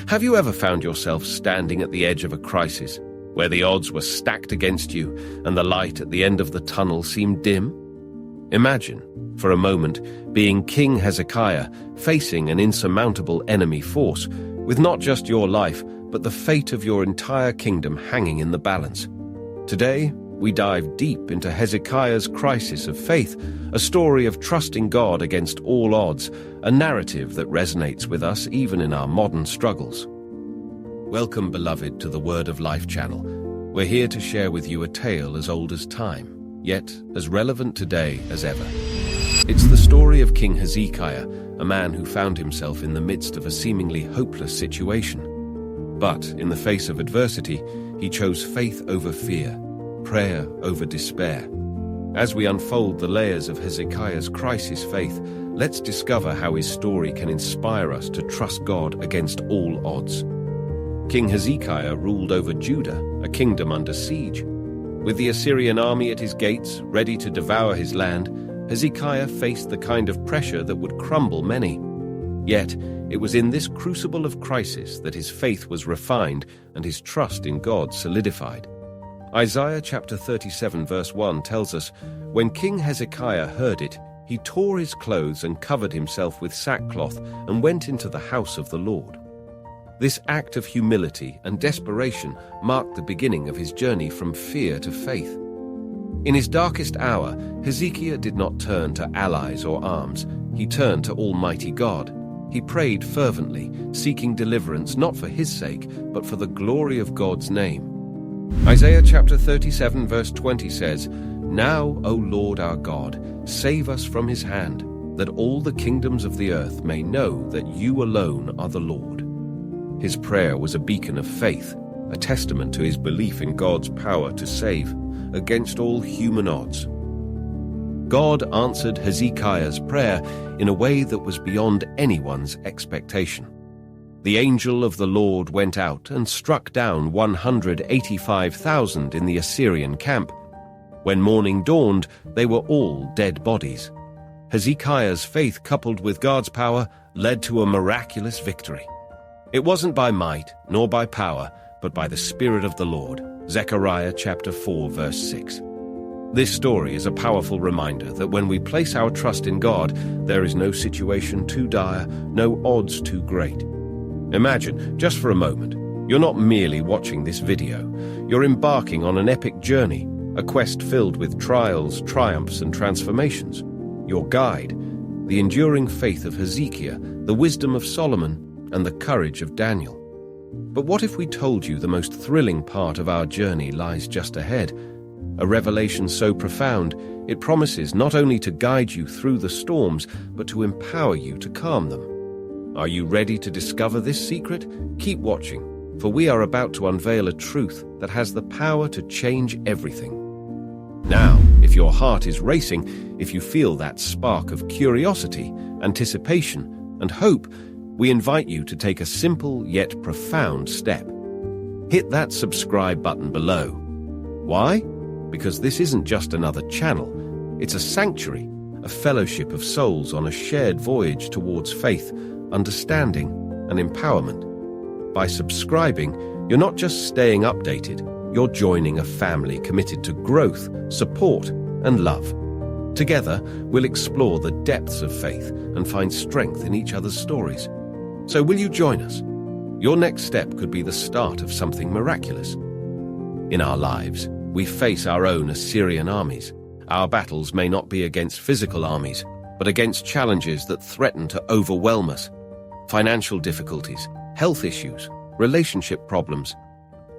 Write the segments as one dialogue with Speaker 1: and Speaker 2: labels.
Speaker 1: Have you ever found yourself standing at the edge of a crisis, where the odds were stacked against you and the light at the end of the tunnel seemed dim? Imagine, for a moment, being King Hezekiah facing an insurmountable enemy force, with not just your life, but the fate of your entire kingdom hanging in the balance. Today, we dive deep into Hezekiah's crisis of faith, a story of trusting God against all odds, a narrative that resonates with us even in our modern struggles. Welcome, beloved, to the Word of Life channel. We're here to share with you a tale as old as time, yet as relevant today as ever. It's the story of King Hezekiah, a man who found himself in the midst of a seemingly hopeless situation. But in the face of adversity, he chose faith over fear, prayer over despair. As we unfold the layers of Hezekiah's crisis faith, let's discover how his story can inspire us to trust God against all odds. King Hezekiah ruled over Judah, a kingdom under siege. With the Assyrian army at his gates, ready to devour his land, Hezekiah faced the kind of pressure that would crumble many. Yet, it was in this crucible of crisis that his faith was refined and his trust in God solidified. Isaiah chapter 37 verse 1 tells us, "When King Hezekiah heard it, he tore his clothes and covered himself with sackcloth and went into the house of the Lord." This act of humility and desperation marked the beginning of his journey from fear to faith. In his darkest hour, Hezekiah did not turn to allies or arms. He turned to Almighty God. He prayed fervently, seeking deliverance not for his sake, but for the glory of God's name. Isaiah chapter 37 verse 20 says, "Now, O Lord our God, save us from his hand, that all the kingdoms of the earth may know that you alone are the Lord." His prayer was a beacon of faith, a testament to his belief in God's power to save against all human odds. God answered Hezekiah's prayer in a way that was beyond anyone's expectation. The angel of the Lord went out and struck down 185,000 in the Assyrian camp. When morning dawned, they were all dead bodies. Hezekiah's faith, coupled with God's power, led to a miraculous victory. It wasn't by might nor by power, but by the Spirit of the Lord. Zechariah chapter 4 verse 6. This story is a powerful reminder that when we place our trust in God, there is no situation too dire, no odds too great. Imagine, just for a moment, you're not merely watching this video. You're embarking on an epic journey, a quest filled with trials, triumphs, and transformations. Your guide, the enduring faith of Hezekiah, the wisdom of Solomon, and the courage of Daniel. But what if we told you the most thrilling part of our journey lies just ahead? A revelation so profound, it promises not only to guide you through the storms, but to empower you to calm them. Are you ready to discover this secret? Keep watching, for we are about to unveil a truth that has the power to change everything. Now, if your heart is racing, if you feel that spark of curiosity, anticipation, and hope, we invite you to take a simple yet profound step. Hit that subscribe button below. Why? Because this isn't just another channel. It's a sanctuary, a fellowship of souls on a shared voyage towards faith, understanding, and empowerment. By subscribing, you're not just staying updated, you're joining a family committed to growth, support, and love. Together, we'll explore the depths of faith and find strength in each other's stories. So will you join us? Your next step could be the start of something miraculous. In our lives, we face our own Assyrian armies. Our battles may not be against physical armies, but against challenges that threaten to overwhelm us. Financial difficulties, health issues, relationship problems.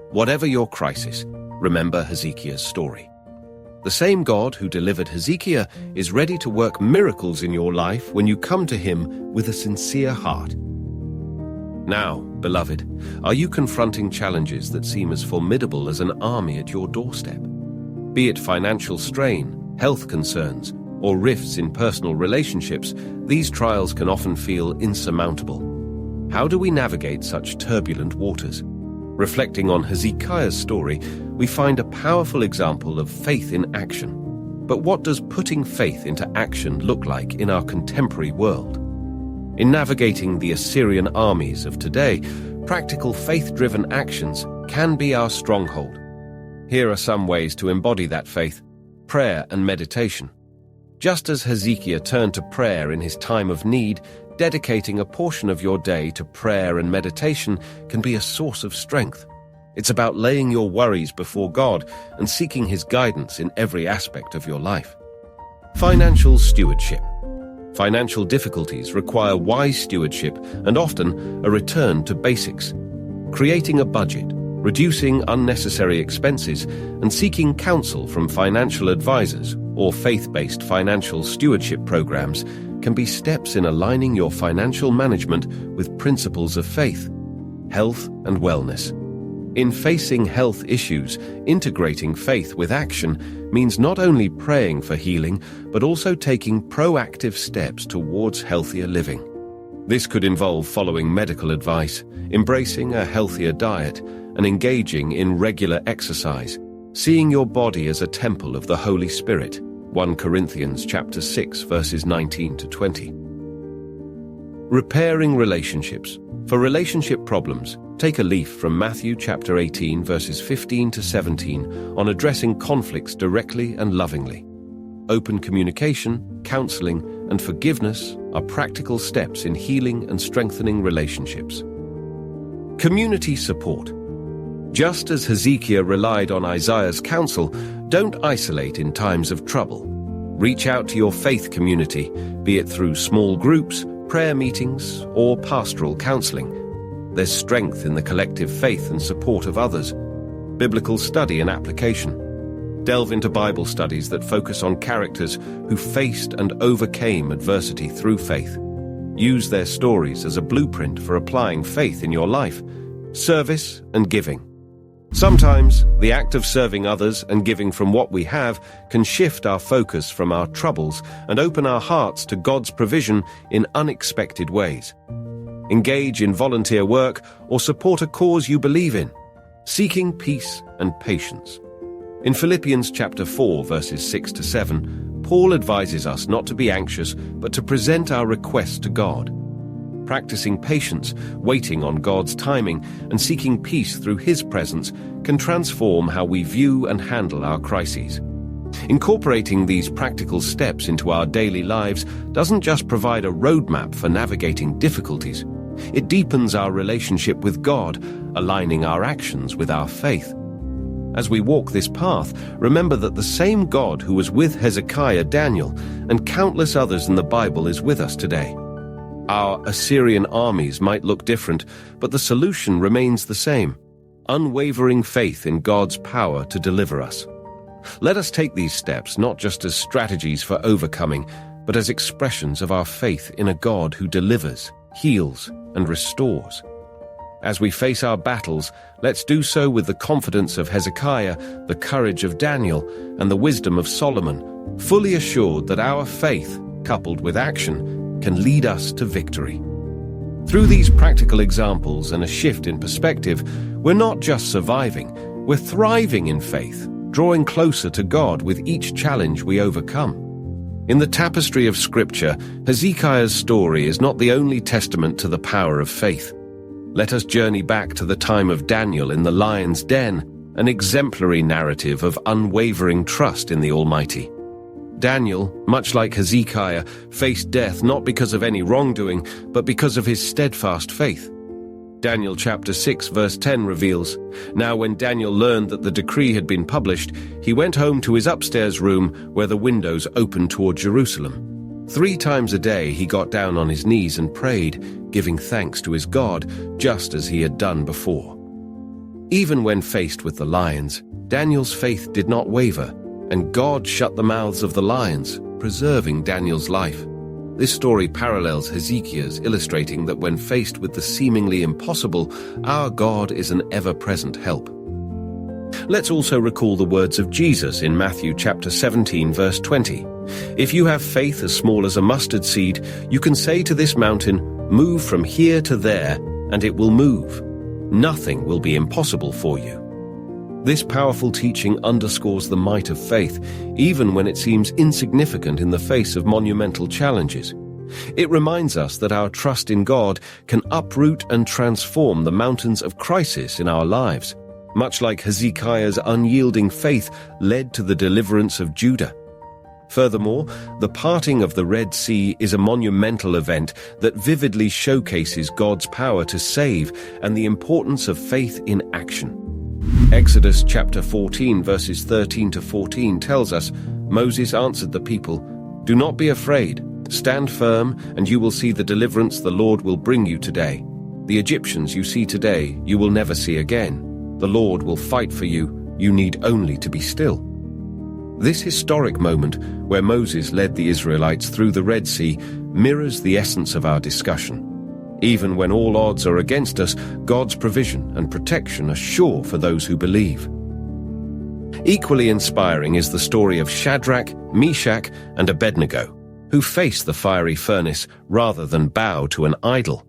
Speaker 1: Whatever your crisis, remember Hezekiah's story. The same God who delivered Hezekiah is ready to work miracles in your life when you come to him with a sincere heart. Now, beloved, are you confronting challenges that seem as formidable as an army at your doorstep? Be it financial strain, health concerns, or rifts in personal relationships, these trials can often feel insurmountable. How do we navigate such turbulent waters? Reflecting on Hezekiah's story, we find a powerful example of faith in action. But what does putting faith into action look like in our contemporary world? In navigating the Assyrian armies of today, practical faith-driven actions can be our stronghold. Here are some ways to embody that faith: prayer and meditation. Just as Hezekiah turned to prayer in his time of need, dedicating a portion of your day to prayer and meditation can be a source of strength. It's about laying your worries before God and seeking His guidance in every aspect of your life. Financial stewardship. Financial difficulties require wise stewardship and often a return to basics. Creating a budget, reducing unnecessary expenses, and seeking counsel from financial advisors or faith-based financial stewardship programs can be steps in aligning your financial management with principles of faith, health, and wellness. In facing health issues, integrating faith with action means not only praying for healing, but also taking proactive steps towards healthier living. This could involve following medical advice, embracing a healthier diet, and engaging in regular exercise, seeing your body as a temple of the Holy Spirit. 1 Corinthians chapter 6, verses 19 to 20. Repairing relationships. For relationship problems, take a leaf from Matthew chapter 18, verses 15 to 17 on addressing conflicts directly and lovingly. Open communication, counseling, and forgiveness are practical steps in healing and strengthening relationships. Community support. Just as Hezekiah relied on Isaiah's counsel, don't isolate in times of trouble. Reach out to your faith community, be it through small groups, prayer meetings, or pastoral counseling. There's strength in the collective faith and support of others. Biblical study and application. Delve into Bible studies that focus on characters who faced and overcame adversity through faith. Use their stories as a blueprint for applying faith in your life. Service and giving. Sometimes, the act of serving others and giving from what we have can shift our focus from our troubles and open our hearts to God's provision in unexpected ways. Engage in volunteer work or support a cause you believe in, seeking peace and patience. In Philippians chapter 4, verses 6 to 7, Paul advises us not to be anxious, but to present our requests to God. Practicing patience, waiting on God's timing, and seeking peace through His presence can transform how we view and handle our crises. Incorporating these practical steps into our daily lives doesn't just provide a roadmap for navigating difficulties. It deepens our relationship with God, aligning our actions with our faith. As we walk this path, remember that the same God who was with Hezekiah, Daniel, and countless others in the Bible is with us today. Our Assyrian armies might look different, but the solution remains the same: unwavering faith in God's power to deliver us. Let us take these steps not just as strategies for overcoming, but as expressions of our faith in a God who delivers, heals, and restores. As we face our battles, let's do so with the confidence of Hezekiah, the courage of Daniel, and the wisdom of Solomon, fully assured that our faith, coupled with action, can lead us to victory. Through these practical examples and a shift in perspective, we're not just surviving, we're thriving in faith, drawing closer to God with each challenge we overcome. In the tapestry of Scripture, Hezekiah's story is not the only testament to the power of faith. Let us journey back to the time of Daniel in the lion's den, an exemplary narrative of unwavering trust in the Almighty. Daniel, much like Hezekiah, faced death not because of any wrongdoing, but because of his steadfast faith. Daniel chapter 6 verse 10 reveals, "Now when Daniel learned that the decree had been published, he went home to his upstairs room where the windows opened toward Jerusalem. 3 times a day he got down on his knees and prayed, giving thanks to his God, just as he had done before." Even when faced with the lions, Daniel's faith did not waver, and God shut the mouths of the lions, preserving Daniel's life. This story parallels Hezekiah's, illustrating that when faced with the seemingly impossible, our God is an ever-present help. Let's also recall the words of Jesus in Matthew chapter 17, verse 20. "If you have faith as small as a mustard seed, you can say to this mountain, 'Move from here to there,' and it will move. Nothing will be impossible for you." This powerful teaching underscores the might of faith, even when it seems insignificant in the face of monumental challenges. It reminds us that our trust in God can uproot and transform the mountains of crisis in our lives, much like Hezekiah's unyielding faith led to the deliverance of Judah. Furthermore, the parting of the Red Sea is a monumental event that vividly showcases God's power to save and the importance of faith in action. Exodus chapter 14 verses 13 to 14 tells us, Moses answered the people, "Do not be afraid. Stand firm, and you will see the deliverance the Lord will bring you today. The Egyptians you see today, you will never see again. The Lord will fight for you. You need only to be still." This historic moment, where Moses led the Israelites through the Red Sea, mirrors the essence of our discussion. Even when all odds are against us, God's provision and protection are sure for those who believe. Equally inspiring is the story of Shadrach, Meshach, and Abednego, who faced the fiery furnace rather than bow to an idol.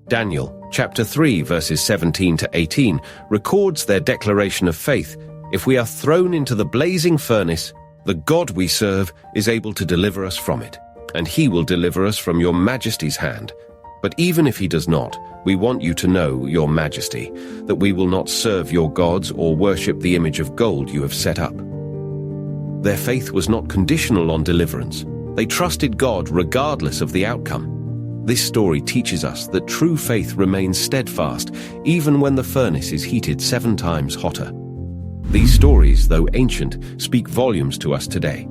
Speaker 1: Daniel chapter 3 verses 17 to 18 records their declaration of faith. If we are thrown into the blazing furnace, the God we serve is able to deliver us from it, and he will deliver us from your majesty's hand. But even if he does not, we want you to know, your majesty, that we will not serve your gods or worship the image of gold you have set up. Their faith was not conditional on deliverance. They trusted God regardless of the outcome. This story teaches us that true faith remains steadfast even when the furnace is heated 7 times hotter. These stories, though ancient, speak volumes to us today.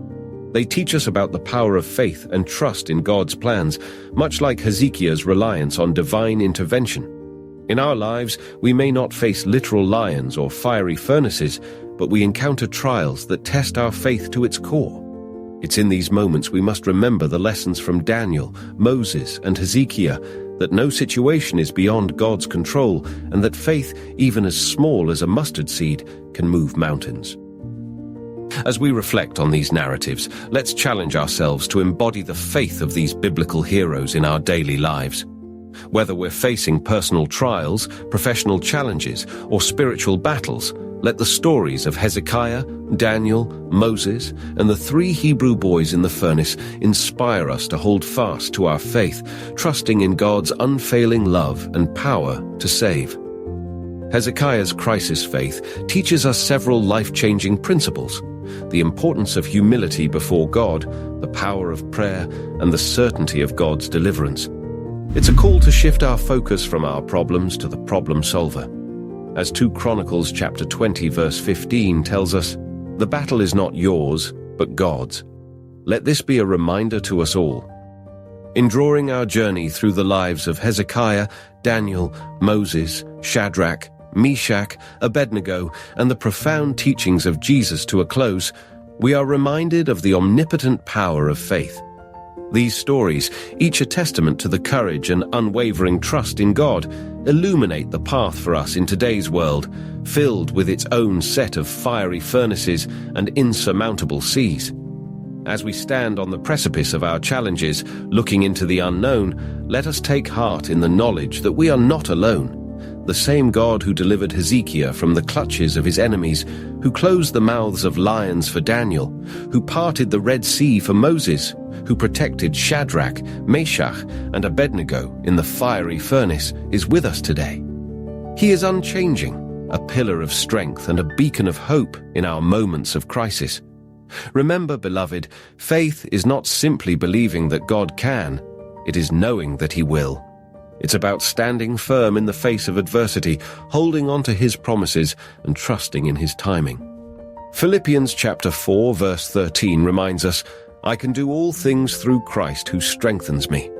Speaker 1: They teach us about the power of faith and trust in God's plans, much like Hezekiah's reliance on divine intervention. In our lives, we may not face literal lions or fiery furnaces, but we encounter trials that test our faith to its core. It's in these moments we must remember the lessons from Daniel, Moses, and Hezekiah, that no situation is beyond God's control, and that faith, even as small as a mustard seed, can move mountains. As we reflect on these narratives, let's challenge ourselves to embody the faith of these biblical heroes in our daily lives. Whether we're facing personal trials, professional challenges, or spiritual battles, let the stories of Hezekiah, Daniel, Moses, and the 3 Hebrew boys in the furnace inspire us to hold fast to our faith, trusting in God's unfailing love and power to save. Hezekiah's crisis faith teaches us several life-changing principles: the importance of humility before God, the power of prayer, and the certainty of God's deliverance. It's a call to shift our focus from our problems to the problem solver. As 2 Chronicles chapter 20 verse 15 tells us, "The battle is not yours, but God's." Let this be a reminder to us all. In drawing our journey through the lives of Hezekiah, Daniel, Moses, Shadrach, Meshach, Abednego, and the profound teachings of Jesus to a close, we are reminded of the omnipotent power of faith. These stories, each a testament to the courage and unwavering trust in God, illuminate the path for us in today's world, filled with its own set of fiery furnaces and insurmountable seas. As we stand on the precipice of our challenges, looking into the unknown, let us take heart in the knowledge that we are not alone. The same God who delivered Hezekiah from the clutches of his enemies, who closed the mouths of lions for Daniel, who parted the Red Sea for Moses, who protected Shadrach, Meshach, and Abednego in the fiery furnace, is with us today. He is unchanging, a pillar of strength and a beacon of hope in our moments of crisis. Remember, beloved, faith is not simply believing that God can, it is knowing that he will. It's about standing firm in the face of adversity, holding on to his promises and trusting in his timing. Philippians chapter 4 verse 13 reminds us, "I can do all things through Christ who strengthens me."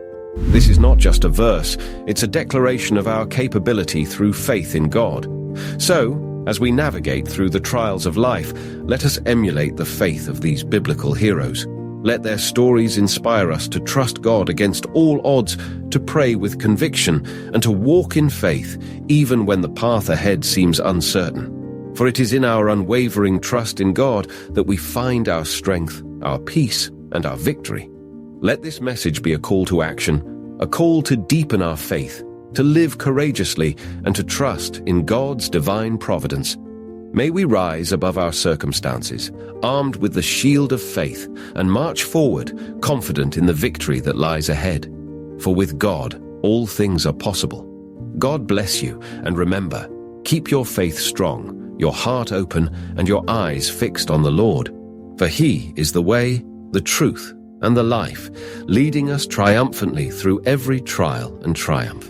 Speaker 1: This is not just a verse, it's a declaration of our capability through faith in God. So, as we navigate through the trials of life, let us emulate the faith of these biblical heroes. Let their stories inspire us to trust God against all odds, to pray with conviction, and to walk in faith, even when the path ahead seems uncertain. For it is in our unwavering trust in God that we find our strength, our peace, and our victory. Let this message be a call to action, a call to deepen our faith, to live courageously, and to trust in God's divine providence. May we rise above our circumstances, armed with the shield of faith, and march forward, confident in the victory that lies ahead. For with God, all things are possible. God bless you, and remember, keep your faith strong, your heart open, and your eyes fixed on the Lord. For He is the way, the truth, and the life, leading us triumphantly through every trial and triumph.